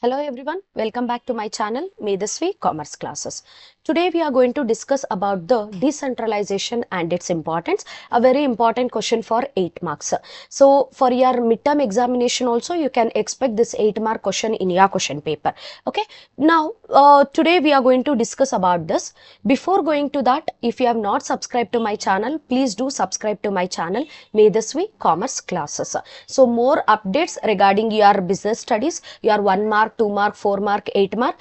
Hello everyone, welcome back to my channel Medasvi Commerce Classes. Today we are going to discuss about the decentralization and its importance, a very important question for 8 marks. So for your midterm examination also you can expect this 8 mark question in your question paper. Okay, now today we are going to discuss about this. Before going to that, if you have not subscribed to my channel, please do subscribe to my channel Medasvi Commerce Classes. So more updates regarding your business studies, your 1 mark, 2 mark, 4 mark, 8 mark,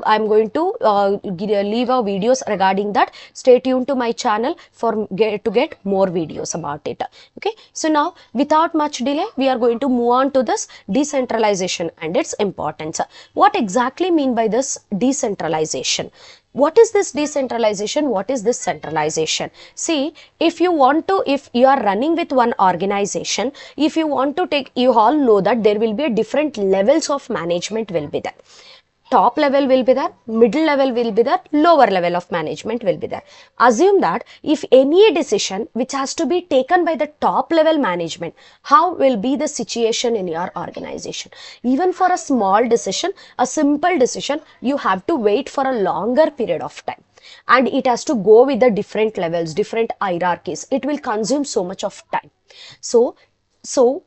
I'm going to leave our videos regarding that. Stay tuned to my channel to get more videos about it. Okay, so now without much delay we are going to move on to this decentralization and its importance. What exactly mean by this decentralization? What is this decentralization? What is this centralization? See, if you are running with one organization, if you want to take, you all know that there will be a different levels of management will be there. Top level will be there, middle level will be there, lower level of management will be there. Assume that if any decision which has to be taken by the top level management, how will be the situation in your organization? Even for a small decision, a simple decision, you have to wait for a longer period of time. And it has to go with the different levels, different hierarchies. It will consume so much of time. So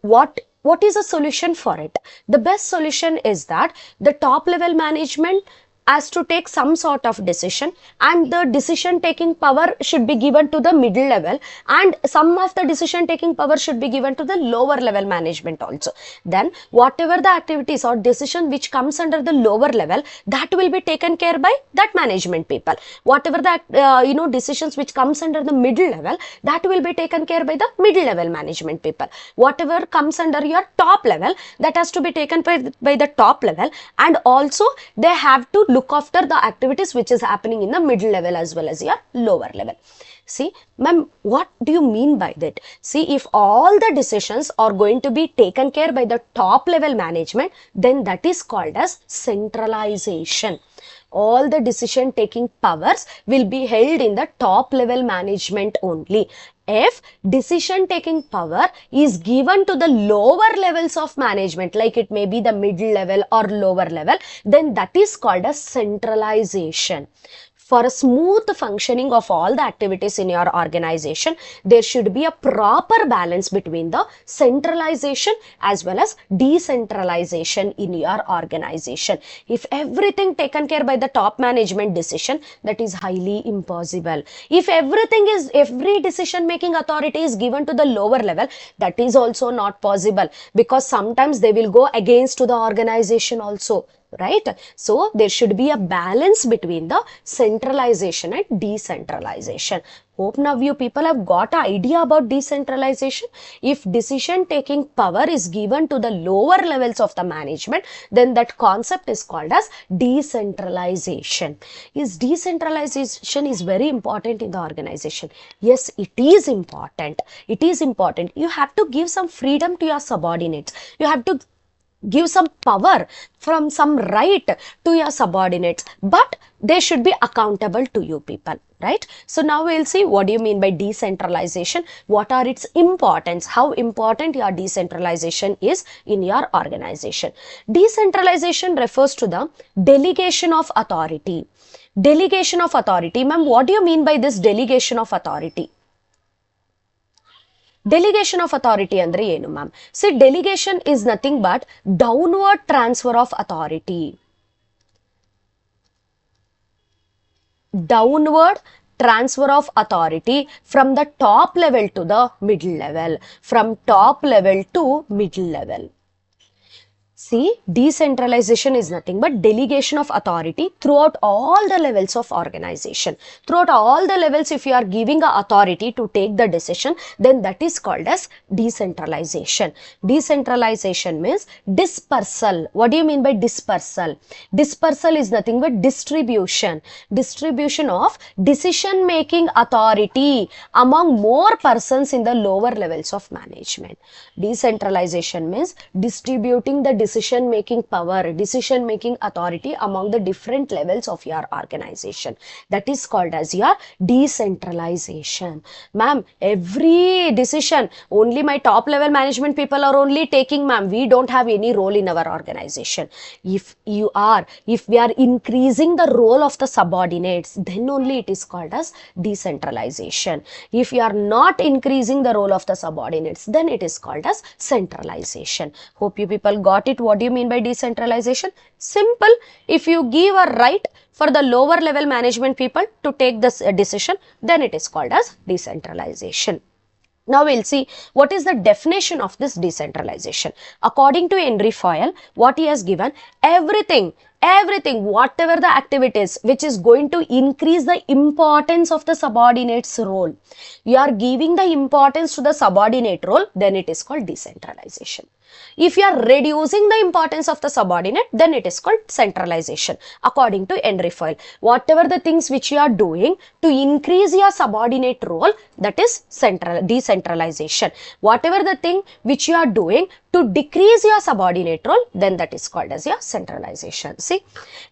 what is a solution for it? The best solution is that the top level management has to take some sort of decision, and the decision taking power should be given to the middle level, and some of the decision taking power should be given to the lower level management also. Then whatever the activities or decision which comes under the lower level, that will be taken care by that management people. Whatever the decisions which comes under the middle level, that will be taken care by the middle level management people. Whatever comes under your top level, that has to be taken by the top level, and also they have to look after the activities which is happening in the middle level as well as your lower level. See, ma'am, what do you mean by that? See, if all the decisions are going to be taken care by the top level management, then that is called as centralization. All the decision taking powers will be held in the top level management only. If decision taking power is given to the lower levels of management, like it may be the middle level or lower level, then that is called as centralization. For a smooth functioning of all the activities in your organization, there should be a proper balance between the centralization as well as decentralization in your organization. If everything taken care by the top management decision, that is highly impossible. If every decision making authority is given to the lower level, that is also not possible, because sometimes they will go against to the organization also. Right? So there should be a balance between the centralization and decentralization. Hope now you people have got an idea about decentralization. If decision taking power is given to the lower levels of the management, then that concept is called as decentralization. Decentralization is very important in the organization? Yes, it is important. It is important. You have to give some freedom to your subordinates. You have to give some power from some right to your subordinates, but they should be accountable to you people, right? So now we'll see what do you mean by decentralization, what are its importance, how important your decentralization is in your organization. Decentralization refers to the delegation of authority. Delegation of authority, ma'am, what do you mean by this delegation of authority? Delegation of authority andre ಏನು ma'am? See, delegation is nothing but downward transfer of authority. Downward transfer of authority from the top level to the middle level. From top level to middle level. See, decentralization is nothing but delegation of authority throughout all the levels of organization. Throughout all the levels, if you are giving a authority to take the decision, then that is called as decentralization. Decentralization means dispersal. What do you mean by dispersal? Dispersal is nothing but distribution. Distribution of decision making authority among more persons in the lower levels of management. Decentralization means distributing the decision making power, decision making authority among the different levels of your organization. That is called as your decentralization. Ma'am, every decision only my top level management people are only taking, ma'am. We don't have any role in our organization. If we are increasing the role of the subordinates, then only it is called as decentralization. If you are not increasing the role of the subordinates, then it is called as centralization. Hope you people got it. What do you mean by decentralization? Simple. If you give a right for the lower level management people to take this decision, then it is called as decentralization. Now we'll see what is the definition of this decentralization. According to Henry Fayol, what he has given, everything, whatever the activities which is going to increase the importance of the subordinate's role, you are giving the importance to the subordinate role, then it is called decentralization. If you are reducing the importance of the subordinate, then it is called centralization. According to Henry Fayol, whatever the things which you are doing to increase your subordinate role, that is decentralization. Whatever the thing which you are doing to decrease your subordinate role, then that is called as your centralization. See,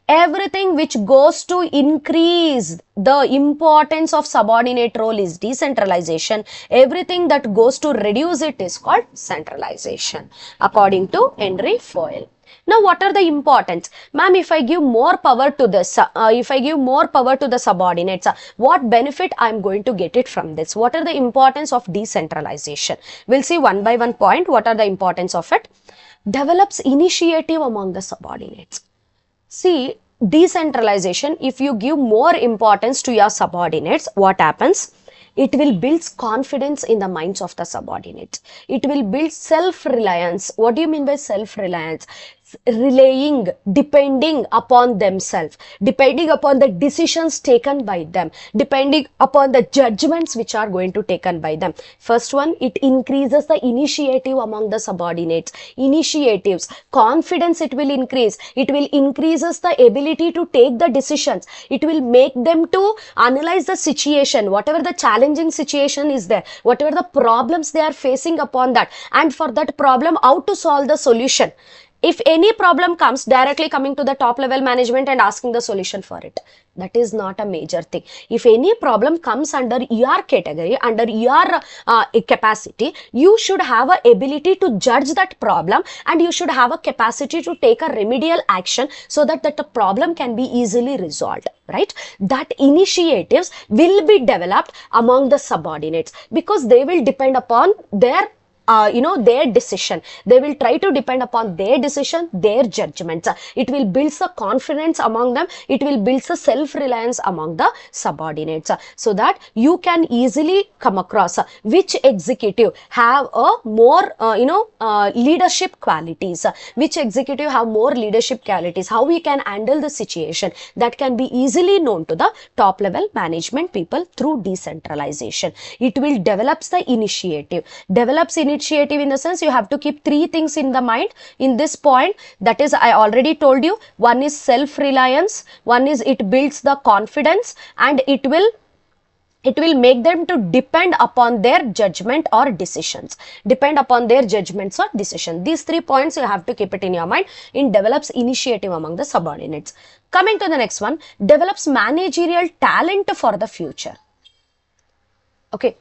everything which goes to increase the importance of subordinate role is decentralization. Everything that goes to reduce it is called centralization, according to Henry Fayol. Now, what are the importance? Ma'am, if I give more power to this, if I give more power to the subordinates, what benefit I am going to get it from this? What are the importance of decentralization? We'll see one by one point. What are the importance of it? Develops initiative among the subordinates. See, decentralization, if you give more importance to your subordinates, what happens? It will build confidence in the minds of the subordinates. It will build self-reliance. What do you mean by self-reliance? Relying, depending upon themselves, depending upon the decisions taken by them, depending upon the judgments which are going to taken by them. First one, it increases the initiative among the subordinates. Initiatives, confidence it will increase. It will increases the ability to take the decisions. It will make them to analyze the situation, whatever the challenging situation is there, whatever the problems they are facing upon that, and for that problem, how to solve the solution. If any problem comes, directly coming to the top level management and asking the solution for it, that is not a major thing. If any problem comes under your category, under your capacity, you should have a ability to judge that problem, and you should have a capacity to take a remedial action so that the problem can be easily resolved, right? That initiatives will be developed among the subordinates, because they will depend upon their their decision. They will try to depend upon their decision, their judgments. It will build the confidence among them. It will build the self-reliance among the subordinates, so that you can easily come across which executive have a more leadership qualities, which executive have more leadership qualities, how we can handle the situation. That can be easily known to the top level management people through decentralization. It will develops the initiative. Develops initiative in the sense, you have to keep three things in the mind in this point. That is, I already told you, one is self-reliance, one is it builds the confidence, and it will make them to depend upon their judgment or decisions. Depend upon their judgments or decision. These 3 points you have to keep it in your mind. It develops initiative among the subordinates. Coming to the next one, develops managerial talent for the future. Okay.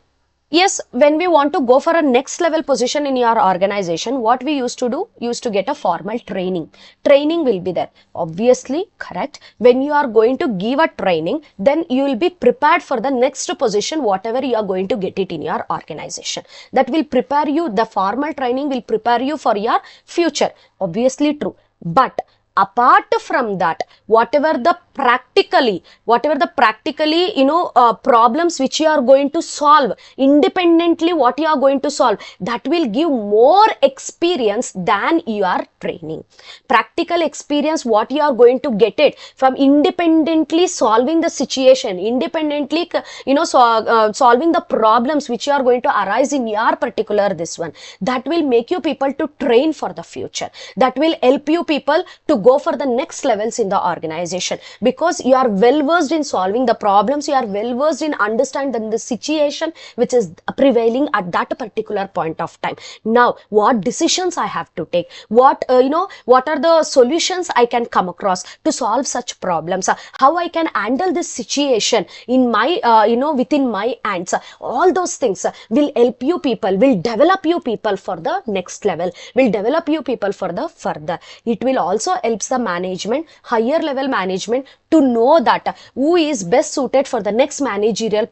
Yes, when we want to go for a next level position in your organization, what we used to do, used to get a formal training. Training will be there. Obviously, correct. When you are going to give a training, then you will be prepared for the next position, whatever you are going to get it in your organization. That will prepare you, the formal training will prepare you for your future. Obviously true. But apart from that, whatever the practically, problems which you are going to solve independently, what you are going to solve, that will give more experience than your training. Practical experience, what you are going to get it from independently solving the situation, independently, solving the problems which you are going to arise in your particular this one. That will make you people to train for the future. That will help you people to go for the next levels in the organization, because you are well versed in solving the problems, you are well versed in understanding the situation which is prevailing at that particular point of time. Now what decisions I have to take, what what are the solutions I can come across to solve such problems, how I can handle this situation in my within my hands. All those things will help you people, will develop you people for the next level, will develop you people for the further. It will also helps the management, higher level management, to know that who is best suited for the next managerial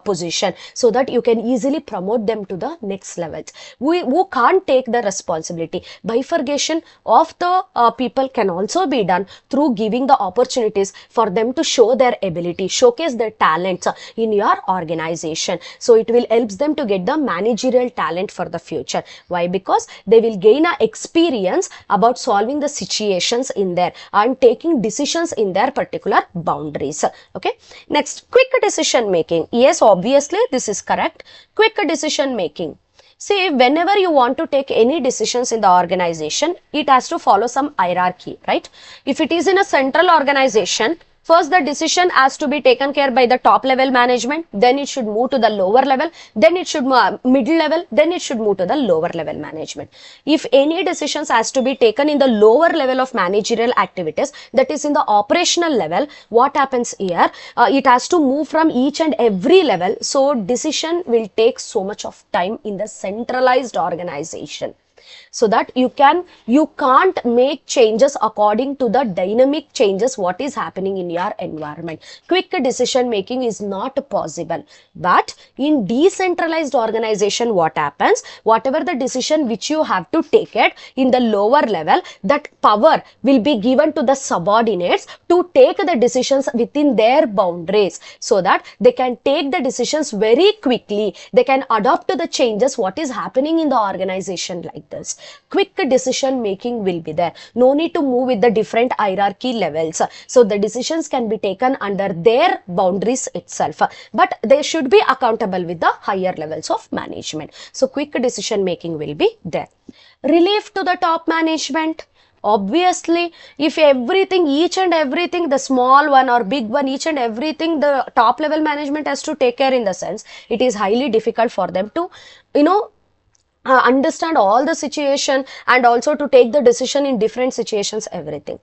position, so that you can easily promote them to the next levels. Who can't take the responsibility. Bifurcation of the people can also be done through giving the opportunities for them to show their ability, showcase their talents in your organization. So it will helps them to get the managerial talent for the future. Why? Because they will gain a experience about solving the situations in there and taking decisions in their particular boundaries. Okay. Next, quick decision making. Yes, obviously this is correct. Quick decision making. See, whenever you want to take any decisions in the organization, it has to follow some hierarchy, right? If it is in a central organization, first the decision has to be taken care by the top level management, then it should move to the lower level, then it should move middle level, then it should move to the lower level management. If any decisions has to be taken in the lower level of managerial activities, that is in the operational level, what happens here? It has to move from each and every level. So decision will take so much of time in the centralized organization, so that you can't make changes according to the dynamic changes what is happening in your environment. Quick decision making is not possible. But in decentralized organization, what happens? Whatever the decision which you have to take it in the lower level, that power will be given to the subordinates to take the decisions within their boundaries, so that they can take the decisions very quickly. They can adopt to the changes what is happening in the organization like this. Quick decision making will be there. No need to move with the different hierarchy levels. So the decisions can be taken under their boundaries itself. But they should be accountable with the higher levels of management. So quick decision making will be there. Relief to the top management. Obviously, if everything, each and everything, the small one or big one, each and everything, the top level management has to take care, in the sense, it is highly difficult for them to, understand all the situation and also to take the decision in different situations, everything.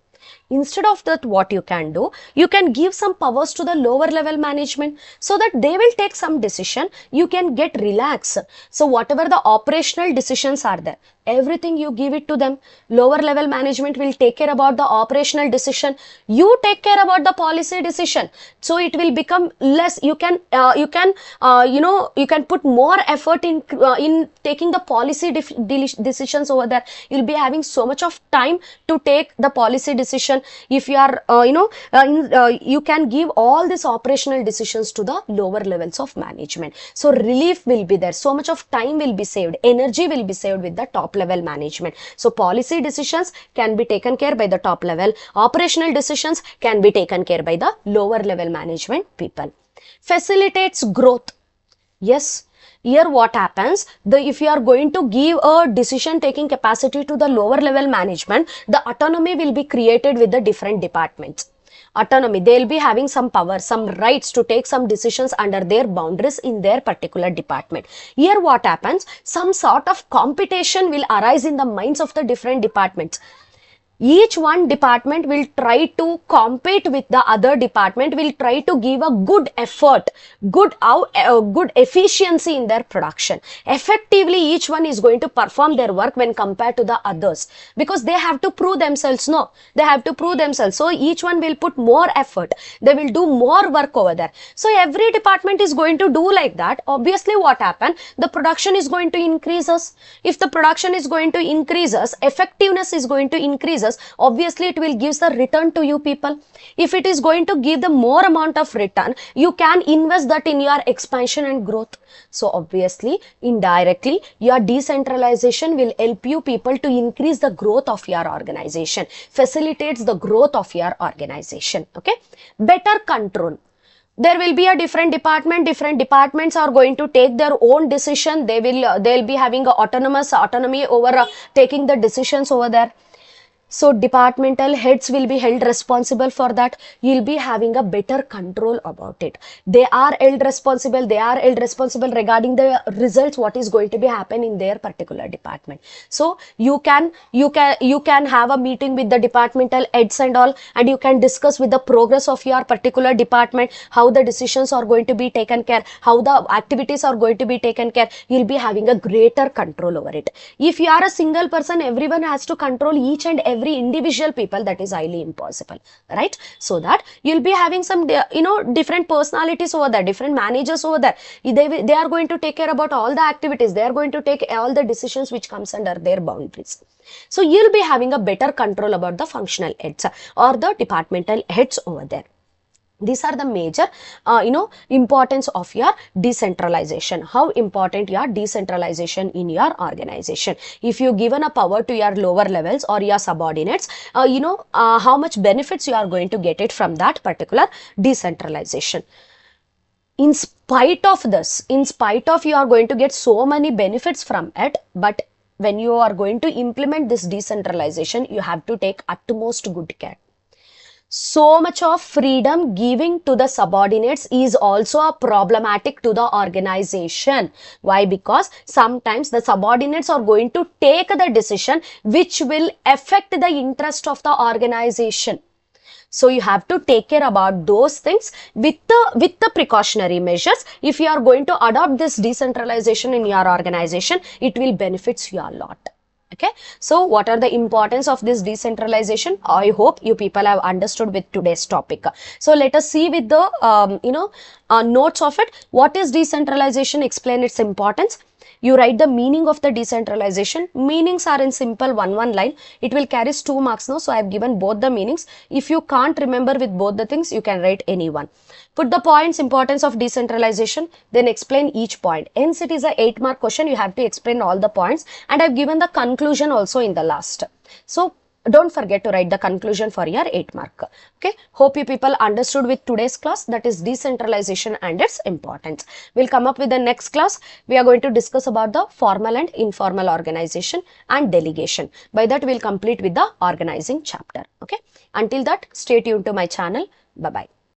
Instead of that, what you can do, you can give some powers to the lower level management, so that they will take some decision. You can get relaxed. So whatever the operational decisions are there, everything you give it to them. Lower level management will take care about the operational decision. You take care about the policy decision. So it will become less. You can put more effort in taking the policy decisions over there. You'll be having so much of time to take the policy decision. If you are, you can give all these operational decisions to the lower levels of management. So relief will be there. So much of time will be saved. Energy will be saved with the top level management. So policy decisions can be taken care by the top level. Operational decisions can be taken care by the lower level management people. Facilitates growth. Yes. Here what happens, if you are going to give a decision taking capacity to the lower level management, the autonomy will be created with the different departments. Autonomy, they will be having some power, some rights to take some decisions under their boundaries in their particular department. Here what happens, some sort of competition will arise in the minds of the different departments. Each one department will try to compete with the other department, will try to give a good effort, good efficiency in their production. Effectively, each one is going to perform their work when compared to the others, because they have to prove themselves. No, they have to prove themselves. So each one will put more effort. They will do more work over there. So every department is going to do like that. Obviously, what happened? The production is going to increase us. If the production is going to increase us, effectiveness is going to increase us. Obviously it will give the return to you people. If it is going to give the more amount of return, you can invest that in your expansion and growth. So obviously, indirectly, your decentralization will help you people to increase the growth of your organization, facilitates the growth of your organization. Okay, better control. There will be a different departments are going to take their own decision. They'll be having autonomy over taking the decisions over there. So departmental heads will be held responsible for that. You'll be having a better control about it. They are held responsible. They are held responsible regarding the results, what is going to be happen in their particular department. So you can have a meeting with the departmental heads and all, and you can discuss with the progress of your particular department, how the decisions are going to be taken care, how the activities are going to be taken care. You'll be having a greater control over it. If you are a single person, everyone has to control each and every individual people, that is highly impossible, right? So that you'll be having some different personalities over there, different managers over there. They are going to take care about all the activities. They are going to take all the decisions which comes under their boundaries. So you'll be having a better control about the functional heads or the departmental heads over there. These are the major importance of your decentralization. How important your decentralization in your organization. If you given a power to your lower levels or your subordinates, how much benefits you are going to get it from that particular decentralization. In spite of this, in spite of you are going to get so many benefits from it, but when you are going to implement this decentralization, you have to take utmost good care. So much of freedom giving to the subordinates is also a problematic to the organization. Why? Because sometimes the subordinates are going to take the decision which will affect the interest of the organization. So you have to take care about those things with the precautionary measures. If you are going to adopt this decentralization in your organization, it will benefit you a lot. Okay, so what are the importance of this decentralization? I hope you people have understood with today's topic. So let us see with the notes of it. What is decentralization? Explain its importance. You write the meaning of the decentralization. Meanings are in simple one line. It will carry 2 marks now. So I have given both the meanings. If you can't remember with both the things, you can write any one. Put the points, importance of decentralization, then explain each point. Hence it is a 8-mark question. You have to explain all the points, and I have given the conclusion also in the last. So don't forget to write the conclusion for your 8-mark. Okay, hope you people understood with today's class, that is decentralization and its importance. We'll come up with the next class. We are going to discuss about the formal and informal organization and delegation. By that we'll complete with the organizing chapter. Okay, until that, stay tuned to my channel. Bye bye.